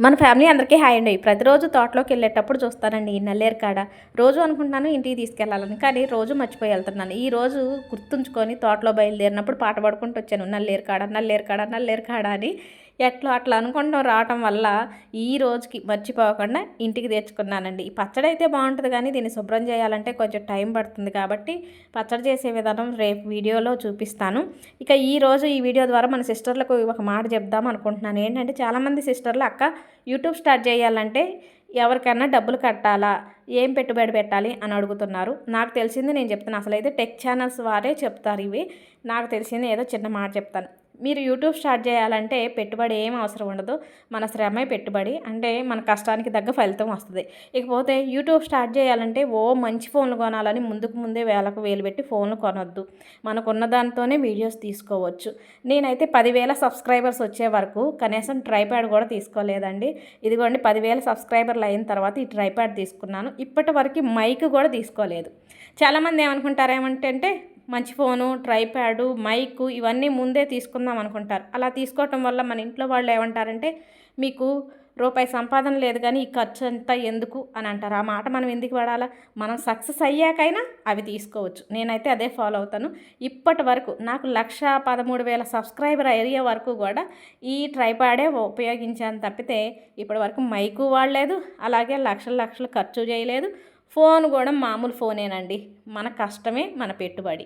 మన ఫ్యామిలీ అందరికీ హాయ్ అండి. ప్రతిరోజు తోటలోకి వెళ్ళేటప్పుడు చూస్తానండి ఈ నల్లేరు కాడ. రోజు అనుకుంటున్నాను ఇంటికి తీసుకెళ్ళాలని, కానీ రోజు మర్చిపోయి వెళ్తున్నాను. ఈ రోజు గుర్తుంచుకొని తోటలో బయలుదేరినప్పుడు పాట పాడుకుంటూ వచ్చాను, నల్లేరు కాడ నల్లేరు కాడ నల్లేరు కాడ అని. ఎట్లా అట్లా అనుకుంటూ రావటం వల్ల ఈ రోజుకి మర్చిపోకుండా ఇంటికి తెచ్చుకున్నానండి. ఈ పచ్చడి అయితే బాగుంటుంది, కానీ దీన్ని శుభ్రం చేయాలంటే కొంచెం టైం పడుతుంది. కాబట్టి పచ్చడి చేసే విధానం రేపు వీడియోలో చూపిస్తాను. ఇక ఈరోజు ఈ వీడియో ద్వారా మన సిస్టర్లకు ఒక మాట చెప్దాం అనుకుంటున్నాను. ఏంటంటే చాలామంది సిస్టర్లు, అక్క యూట్యూబ్ స్టార్ట్ చేయాలంటే ఎవరికైనా డబ్బులు కట్టాలా, ఏం పెట్టుబడి పెట్టాలి అని అడుగుతున్నారు. నాకు తెలిసింది నేను చెప్తాను. అసలైతే టెక్ ఛానల్స్ వారే చెప్తారు ఇవి. నాకు తెలిసింది ఏదో చిన్న మాట చెప్తాను. మీరు యూట్యూబ్ స్టార్ట్ చేయాలంటే పెట్టుబడి ఏం అవసరం ఉండదు. మన శ్రమే పెట్టుబడి, అంటే మన కష్టానికి తగ్గ ఫలితం వస్తుంది. ఇకపోతే యూట్యూబ్ స్టార్ట్ చేయాలంటే మంచి ఫోన్లు కొనాలని ముందుకు ముందే వేలకు వేలు పెట్టి ఫోన్లు కొనొద్దు. మనకున్న దాంతోనే వీడియోస్ తీసుకోవచ్చు. నేనైతే 10,000 సబ్స్క్రైబర్స్ వచ్చే వరకు కనీసం ట్రైప్యాడ్ కూడా తీసుకోలేదండి. ఇదిగోండి 10,000 సబ్స్క్రైబర్లు అయిన తర్వాత ఈ ట్రైప్యాడ్ తీసుకున్నాను. ఇప్పటి వరకు మైక్ కూడా తీసుకోలేదు. చాలామంది ఏమనుకుంటారేమంటే మంచి ఫోను, ట్రైప్యాడు, మైకు ఇవన్నీ ముందే తీసుకుందాం అనుకుంటారు. అలా తీసుకోవటం వల్ల మన ఇంట్లో వాళ్ళు ఏమంటారంటే, మీకు రూపాయి సంపాదన లేదు కానీ ఈ ఖర్చు అంతా ఎందుకు అని అంటారు. ఆ మాట మనం ఎందుకు పడాలా? మనం సక్సెస్ అయ్యాకైనా అవి తీసుకోవచ్చు. నేనైతే అదే ఫాలో అవుతాను. ఇప్పటి వరకు నాకు 1,13,000 సబ్స్క్రైబర్ అయ్యే వరకు కూడా ఈ ట్రైప్యాడే ఉపయోగించాను తప్పితే ఇప్పటి వరకు మైకు వాడలేదు, అలాగే లక్షలు లక్షలు ఖర్చు చేయలేదు. ఫోన్ కూడా మామూలు ఫోనేనండి. మన కష్టమే మన పెట్టుబడి.